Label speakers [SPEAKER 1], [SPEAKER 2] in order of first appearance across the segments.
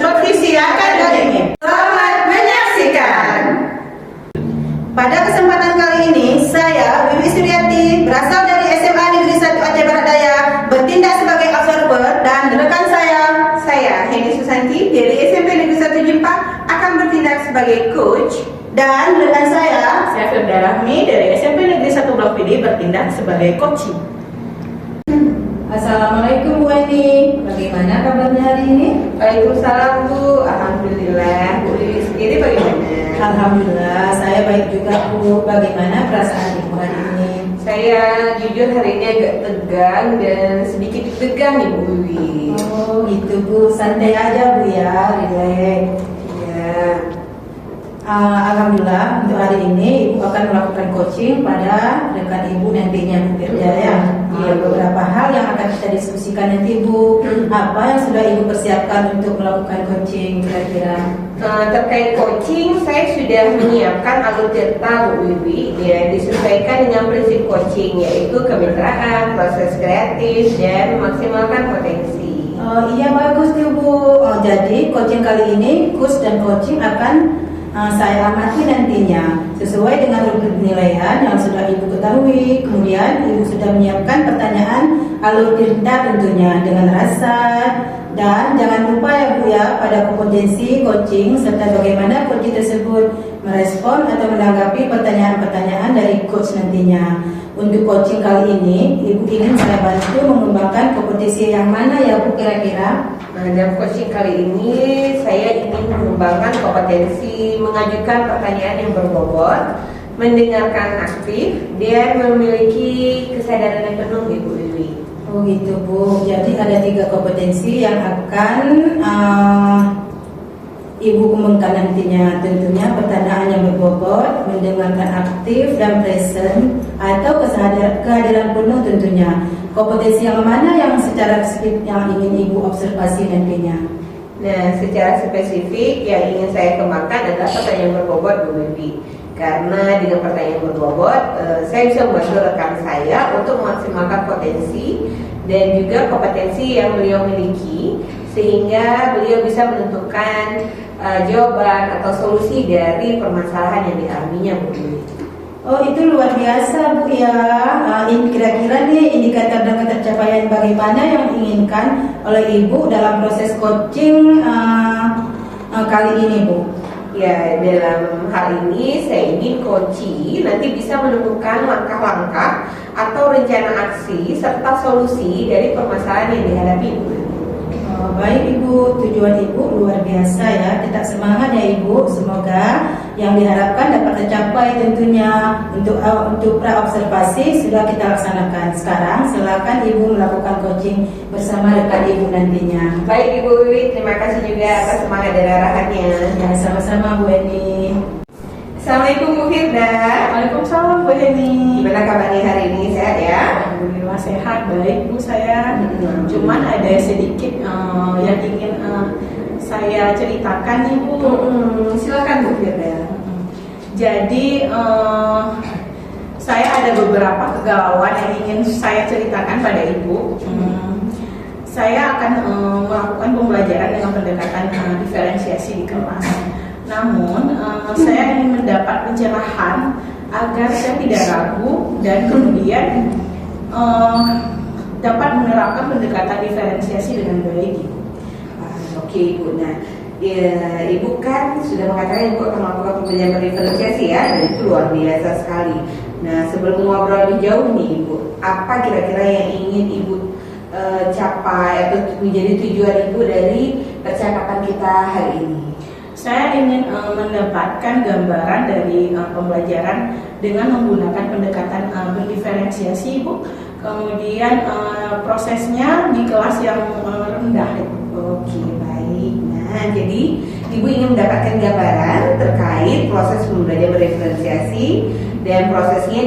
[SPEAKER 1] Konstruksi Akademik. Selamat menyaksikan. Pada kesempatan kali ini, saya Wiwi Suryati berasal dari SMA Negeri 1 Aceh Barat Daya, bertindak sebagai observer, dan rekan saya Heni Susanti dari SMP Negeri 1 Jimpa akan bertindak sebagai coach, dan rekan saya Firda Rahmi dari SMP Negeri 1 Blok PD bertindak sebagai coaching. Assalamualaikum Bu Eni, bagaimana kabarnya hari ini?
[SPEAKER 2] Waalaikumsalam Bu, alhamdulillah. Bu Wiwi sendiri bagaimana?
[SPEAKER 1] Alhamdulillah, saya baik juga Bu. Bagaimana perasaan Ibu hari ini?
[SPEAKER 2] Saya jujur hari ini agak tegang dan sedikit tegang nih Bu Wiwi.
[SPEAKER 1] Oh gitu Bu, santai aja Bu ya, relax.
[SPEAKER 2] Ya.
[SPEAKER 1] Alhamdulillah untuk hari ini Ibu akan melakukan coaching pada rekan Ibu nantinya Bu Firda ya. Beberapa hal yang akan kita diskusikan nanti Bu. Apa yang sudah Ibu persiapkan untuk melakukan coaching kira-kira?
[SPEAKER 2] Terkait coaching, saya sudah menyiapkan alur cerita Bu Wiwi dan disesuaikan dengan prinsip coaching, yaitu kemitraan, proses kreatif, dan memaksimalkan potensi.
[SPEAKER 1] Iya bagus tuh Bu. Jadi coaching kali ini, coach dan coaching akan saya amati nantinya sesuai dengan rubrik penilaian yang sudah Ibu ketahui. Kemudian Ibu sudah menyiapkan pertanyaan alur cerita tentunya dengan rasa. Dan jangan lupa ya Bu ya, pada kompetensi coaching serta bagaimana coaching tersebut merespon atau menanggapi pertanyaan-pertanyaan dari coach nantinya. Untuk coaching kali ini, Ibu ingin saya bantu mengembangkan kompetensi yang mana ya Bu kira-kira?
[SPEAKER 2] Dalam coaching kali ini, saya ingin mengembangkan kompetensi mengajukan pertanyaan yang berbobot, mendengarkan aktif, dan memiliki kesadaran yang penuh Ibu Wiwi.
[SPEAKER 1] Oh gitu Bu, jadi ada 3 kompetensi yang akan Ibu kembangkan nantinya. Tentunya pertanyaan yang berbobot, mendengarkan aktif dan present, atau kehadiran penuh tentunya. Kompetensi yang mana yang secara spesifik yang ingin Ibu observasi nantinya?
[SPEAKER 2] Nah, secara spesifik yang ingin saya kembangkan adalah pertanyaan berbobot Bu Wiwi. Karena dengan pertanyaan berbobot, saya bisa membantu rekan saya untuk memaksimalkan potensi dan juga kompetensi yang beliau miliki, sehingga beliau bisa menentukan jawaban atau solusi dari permasalahan yang dialaminya Bu Wiwi.
[SPEAKER 1] Oh itu luar biasa Bu ya. Kira-kira nih indikator dan ketercapaian bagaimana yang diinginkan oleh Ibu dalam proses coaching kali ini Bu?
[SPEAKER 2] Ya, dalam hal ini saya ingin coachee nanti bisa menemukan langkah-langkah atau rencana aksi serta solusi dari permasalahan yang dihadapi Ibu.
[SPEAKER 1] Baik Ibu, tujuan Ibu luar biasa ya. Tetap semangat ya Ibu. Semoga yang diharapkan dapat tercapai tentunya. Untuk pra-observasi sudah kita laksanakan. Sekarang silakan Ibu melakukan coaching bersama rekan Ibu nantinya.
[SPEAKER 2] Baik Ibu Wiwi, terima kasih juga atas semangat dan arahannya.
[SPEAKER 1] Ya, sama-sama Bu Eni.
[SPEAKER 2] Assalamualaikum Bu Firda.
[SPEAKER 1] Waalaikumsalam Bu Eni.
[SPEAKER 2] Gimana kabarnya hari ini, sehat ya?
[SPEAKER 1] Alhamdulillah sehat, baik Bu saya. Cuman ada sedikit yang ingin saya ceritakan nih Bu.
[SPEAKER 2] Silakan Bu Firda.
[SPEAKER 1] Jadi saya ada beberapa kegalauan yang ingin saya ceritakan pada Ibu. Saya akan melakukan pembelajaran dengan pendekatan diferensiasi di kelas. Namun saya ingin mendapat pencerahan agar saya tidak ragu dan kemudian dapat menerapkan pendekatan diferensiasi dengan baik.
[SPEAKER 2] Oke Ibu, nah Ibu kan sudah mengatakan Ibu akan melakukan pembelajaran diferensiasi ya, dan itu luar biasa sekali. Nah sebelum ngobrol lebih jauh nih Ibu, apa kira-kira yang ingin Ibu capai atau menjadi tujuan Ibu dari percakapan kita hari ini?
[SPEAKER 1] Saya ingin mendapatkan gambaran dari pembelajaran dengan menggunakan pendekatan berdiferensiasi Ibu. Kemudian prosesnya di kelas yang rendah.
[SPEAKER 2] Oke, baik. Nah, jadi Ibu ingin mendapatkan gambaran terkait proses pembelajaran berdiferensiasi dan prosesnya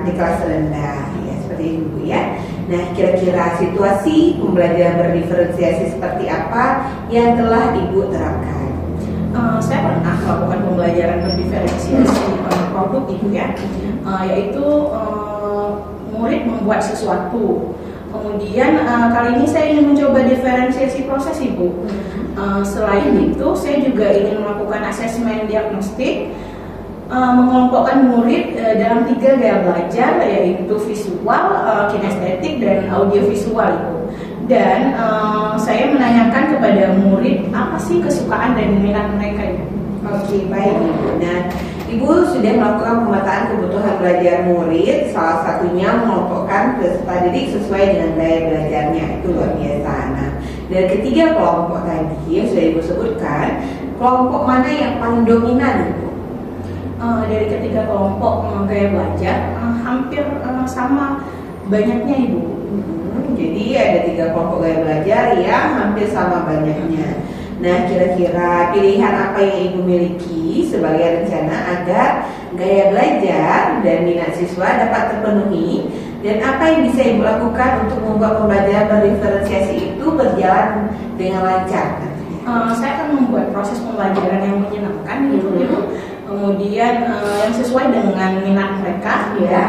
[SPEAKER 2] di kelas rendah, ya seperti itu Bu ya. Nah, kira-kira situasi pembelajaran berdiferensiasi seperti apa yang telah Ibu terapkan?
[SPEAKER 1] Saya pernah melakukan pembelajaran berdiferensiasi produk Ibu ya, yaitu murid membuat sesuatu,
[SPEAKER 3] Kemudian kali ini saya ingin mencoba diferensiasi proses Ibu. Selain itu, saya juga ingin melakukan asesmen diagnostik, mengelompokkan murid dalam 3 gaya belajar, yaitu visual, kinestetik, dan audiovisual Ibu. Dan saya menanyakan kepada murid apa sih kesukaan dan minat mereka Ibu.
[SPEAKER 2] Oke, baik Ibu. Nah, Ibu sudah melakukan pemetaan kebutuhan belajar murid, salah satunya mengelompokkan peserta didik sesuai dengan gaya belajarnya. Itu luar biasa. Nah, dari ketiga kelompok tadi yang sudah Ibu sebutkan, kelompok mana yang paling dominan Ibu?
[SPEAKER 3] Dari ketiga kelompok gaya belajar hampir sama banyaknya Ibu.
[SPEAKER 2] Jadi ada 3 kelompok gaya belajar yang hampir sama banyaknya. Nah, kira-kira pilihan apa yang Ibu miliki sebagai rencana agar gaya belajar dan minat siswa dapat terpenuhi, dan apa yang bisa Ibu lakukan untuk membuat pembelajaran berdiferensiasi itu berjalan dengan lancar?
[SPEAKER 3] Saya akan membuat proses pembelajaran yang menyenangkan gitu Ibu. Kemudian yang sesuai dengan minat mereka ya.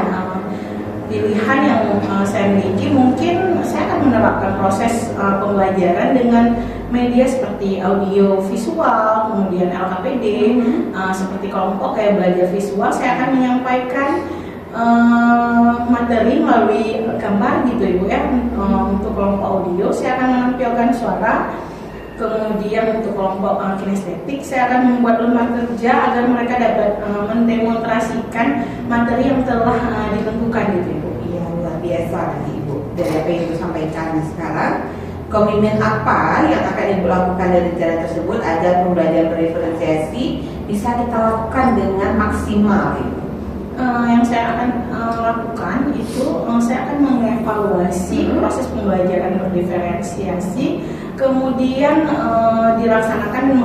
[SPEAKER 3] Pilihan yang saya miliki, mungkin saya akan menerapkan proses pembelajaran dengan media seperti audio visual, kemudian LKPD, seperti kelompok kayak belajar visual, saya akan menyampaikan materi melalui gambar gitu Ibu ya. Untuk kelompok audio saya akan menampilkan suara. Kemudian untuk kelompok kinestetik saya akan membuat lembar kerja agar mereka dapat mendemonstrasikan materi yang telah ditentukan gitu Ibu.
[SPEAKER 2] Iya, luar biasa nanti Ibu. Dari apa yang Ibu sampaikan sekarang, komitmen apa yang akan Ibu lakukan dari rencana tersebut agar pembelajaran berdiferensiasi bisa kita lakukan dengan maksimal Ibu?
[SPEAKER 3] Yang saya akan lakukan itu saya akan mengevaluasi proses pembelajaran berdiferensiasi, kemudian dilaksanakan dan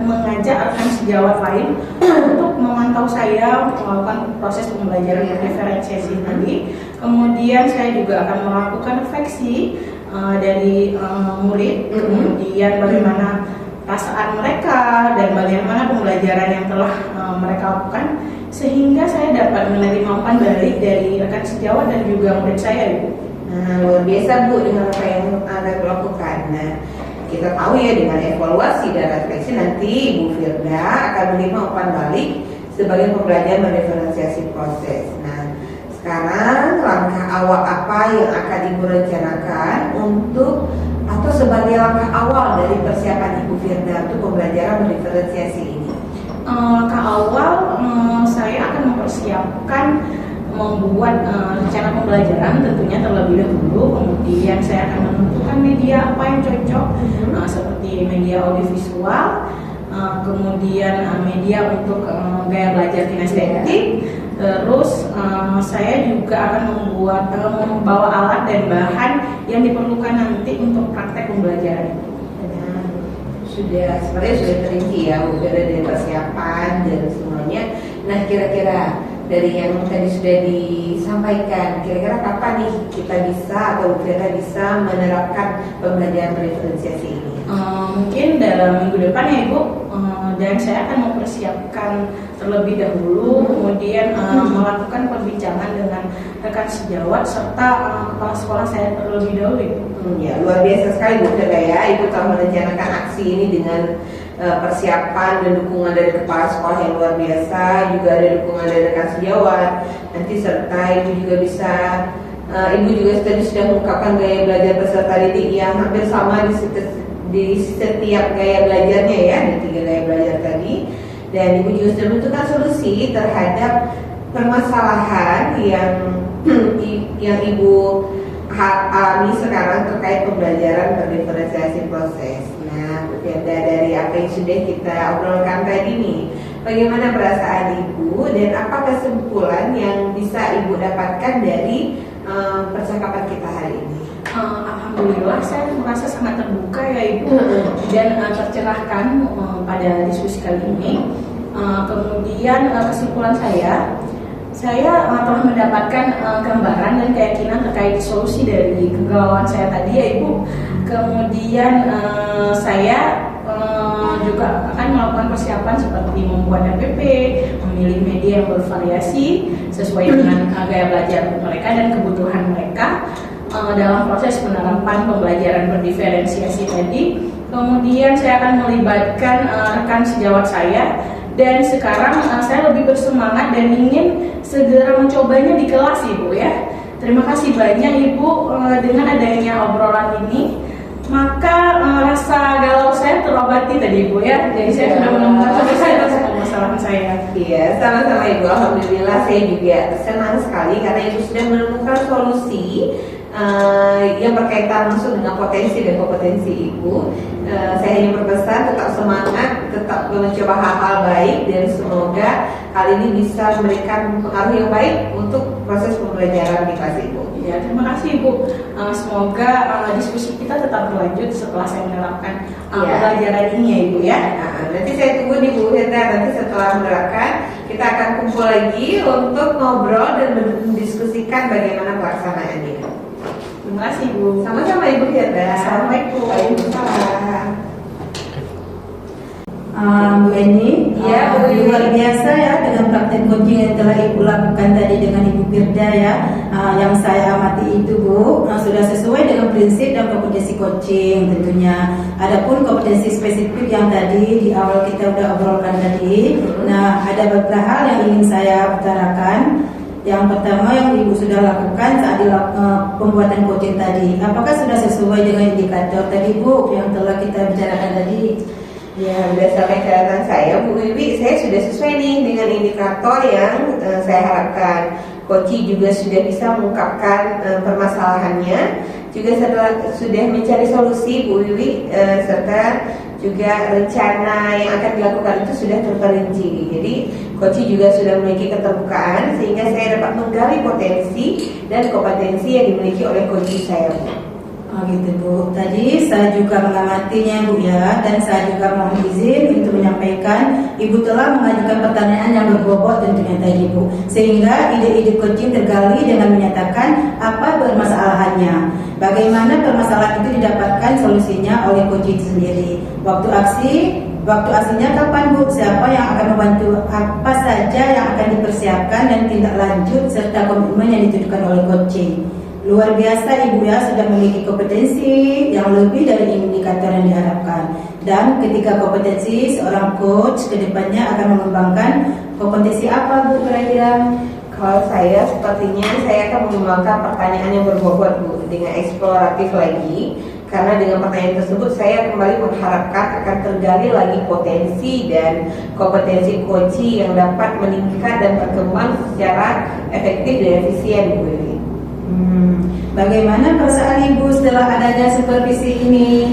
[SPEAKER 3] mengajak rekan sejawat lain untuk memantau saya melakukan proses pembelajaran berdiferensiasi tadi. Kemudian saya juga akan melakukan refleksi dari murid, kemudian bagaimana perasaan mereka dan bagaimana pembelajaran yang telah mereka lakukan, sehingga saya dapat menerima umpan balik dari rekan sejawat dan juga murid saya Ibu.
[SPEAKER 2] Nah, luar biasa Bu dengan apa yang Anda lakukan. Nah, kita tahu ya dengan evaluasi dan refleksi nanti Ibu Firda akan menerima umpan balik sebagai pembelajaran mendiferensiasi proses. Nah, sekarang langkah awal apa yang akan Ibu rencanakan untuk atau sebagai langkah awal dari persiapan Ibu Firda untuk pembelajaran mendiferensiasi ini?
[SPEAKER 3] Langkah awal saya akan mempersiapkan membuat rencana pembelajaran tentunya terlebih dahulu. Kemudian saya akan menentukan media apa yang cocok, seperti media audiovisual, kemudian media untuk gaya belajar kinestetik. Terus saya juga akan membawa alat dan bahan yang diperlukan nanti untuk praktek pembelajaran itu.
[SPEAKER 2] Sebenarnya sudah terinci ya, udah dari persiapan dan semuanya. Nah, kira-kira dari yang tadi sudah disampaikan, kira-kira kapan nih kita bisa atau kita bisa menerapkan pembelajaran diferensiasi ini?
[SPEAKER 3] Mungkin dalam minggu depan ya Ibu. Dan saya akan mempersiapkan terlebih dahulu, kemudian melakukan perbincangan dengan rekan sejawat serta kepala sekolah saya terlebih dahulu Ibu.
[SPEAKER 2] Ya, luar biasa sekali Bu Firda ya. Ibu telah merencanakan aksi ini dengan persiapan dan dukungan dari kepala sekolah yang luar biasa, juga ada dukungan dari rekan sejawat. Nanti serta Ibu juga bisa Ibu juga tadi sudah mengungkapkan gaya belajar peserta didik yang hampir sama di setiap gaya belajarnya ya, di 3 gaya belajar tadi. Dan Ibu juga sudah menentukan solusi terhadap permasalahan yang Ibu alami sekarang terkait pembelajaran berdiferensiasi proses. Nah, berbeda dari apa yang sudah kita obrolkan tadi nih, bagaimana perasaan Ibu dan apa kesimpulan yang bisa Ibu dapatkan dari percakapan kita hari ini?
[SPEAKER 3] Alhamdulillah saya merasa sangat terbuka ya Ibu dan tercerahkan pada diskusi kali ini. Kemudian kesimpulan saya telah mendapatkan gambaran dan keyakinan terkait solusi dari kegalauan saya tadi ya Ibu. Kemudian saya juga akan melakukan persiapan seperti membuat RPP, memilih media yang bervariasi sesuai dengan gaya belajar mereka dan kebutuhan mereka. dalam proses penerapan pembelajaran berdiferensiasi tadi. Kemudian saya akan melibatkan rekan sejawat saya, dan sekarang saya lebih bersemangat dan ingin segera mencobanya di kelas, Ibu ya. Terima kasih banyak Ibu, dengan adanya obrolan ini maka rasa galau saya terobati tadi Ibu ya. Jadi saya sudah menemukan solusi atas permasalahan saya.
[SPEAKER 2] Iya, sama-sama Ibu. Alhamdulillah saya juga senang sekali karena Ibu sudah menemukan solusi yang berkaitan langsung dengan potensi dan kompetensi Ibu. Saya hanya berpesan tetap semangat, tetap mencoba hal-hal baik, dan semoga hal ini bisa memberikan pengaruh yang baik untuk proses pembelajaran di kelas Ibu.
[SPEAKER 3] Ya, terima kasih Ibu. Semoga diskusi kita tetap berlanjut setelah saya menerapkan pembelajaran ini ya Ibu ya.
[SPEAKER 2] Nanti saya tunggu nih Bu Hendra, nanti setelah menerapkan kita akan kumpul lagi untuk ngobrol dan mendiskusikan bagaimana pelaksanaannya.
[SPEAKER 3] Terima kasih Bu.
[SPEAKER 2] Sama-sama Ibu Hendra.
[SPEAKER 3] Assalamualaikum.
[SPEAKER 2] Waalaikumsalam.
[SPEAKER 1] Bu Eni,
[SPEAKER 2] Ya, Bu
[SPEAKER 1] luar
[SPEAKER 2] Eni.
[SPEAKER 1] biasa ya dengan praktek coaching yang telah Ibu lakukan tadi dengan Ibu Firda ya. Yang saya amati itu Bu, sudah sesuai dengan prinsip dan kompetensi coaching tentunya. Adapun kompetensi spesifik yang tadi di awal kita udah obrolkan tadi, nah ada beberapa hal yang ingin saya utarakan. Yang pertama yang Ibu sudah lakukan saat pembuatan coaching tadi, apakah sudah sesuai dengan indikator tadi Bu yang telah kita bicarakan tadi?
[SPEAKER 2] Ya, berdasarkan catatan saya, Bu Wiwi, saya sudah sesuai nih dengan indikator yang saya harapkan. Koci juga sudah bisa mengungkapkan permasalahannya, juga sudah mencari solusi, Bu Wiwi, serta juga rencana yang akan dilakukan itu sudah terperinci. Jadi, Koci juga sudah memiliki keterbukaan sehingga saya dapat menggali potensi dan kompetensi yang dimiliki oleh Koci saya, Bu.
[SPEAKER 1] Oh gitu Bu. Tadi saya juga mengamatinya Bu ya, dan saya juga mohon izin untuk menyampaikan Ibu telah mengajukan pertanyaan yang berbobot tentunya tadi Bu, sehingga ide-ide coaching tergali dengan menyatakan apa permasalahannya, bagaimana permasalahan itu didapatkan solusinya oleh coaching sendiri. Waktu aksinya kapan Bu? Siapa yang akan membantu? Apa saja yang akan dipersiapkan dan tindak lanjut serta komitmen yang ditujukan oleh coaching. Luar biasa Ibu ya, sudah memiliki kompetensi yang lebih dari indikator yang diharapkan. Dan ketika kompetensi seorang coach kedepannya akan mengembangkan kompetensi apa Bu kira-kira?
[SPEAKER 2] Kalau saya sepertinya saya akan mengembangkan pertanyaan yang berbobot Bu, dengan eksploratif lagi. Karena dengan pertanyaan tersebut saya kembali mengharapkan akan tergali lagi potensi dan kompetensi coaching yang dapat meningkat dan berkembang secara efektif dan efisien Bu.
[SPEAKER 1] Bagaimana perasaan Ibu setelah adanya supervisi ini?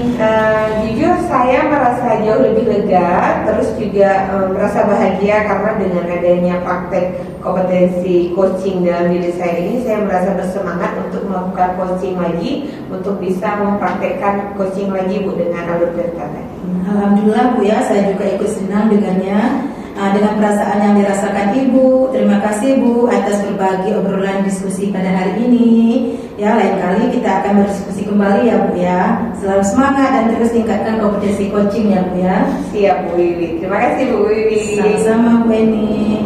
[SPEAKER 2] Jujur saya merasa jauh lebih lega, terus juga merasa bahagia karena dengan adanya praktek kompetensi coaching dalam diri saya ini, saya merasa bersemangat untuk melakukan coaching lagi, untuk bisa mempraktekkan coaching lagi Bu dengan alur cerita tadi.
[SPEAKER 1] Alhamdulillah Bu ya, saya juga ikut senang dengannya. Dengan perasaan yang dirasakan Ibu, terima kasih Bu atas berbagi obrolan diskusi pada hari ini. Ya, lain kali kita akan berdiskusi kembali ya Bu ya. Selalu semangat dan terus tingkatkan kompetensi coaching ya Bu ya.
[SPEAKER 2] Siap Bu Wiwi. Terima kasih Bu Wiwi.
[SPEAKER 1] Sama-sama Bu Eni.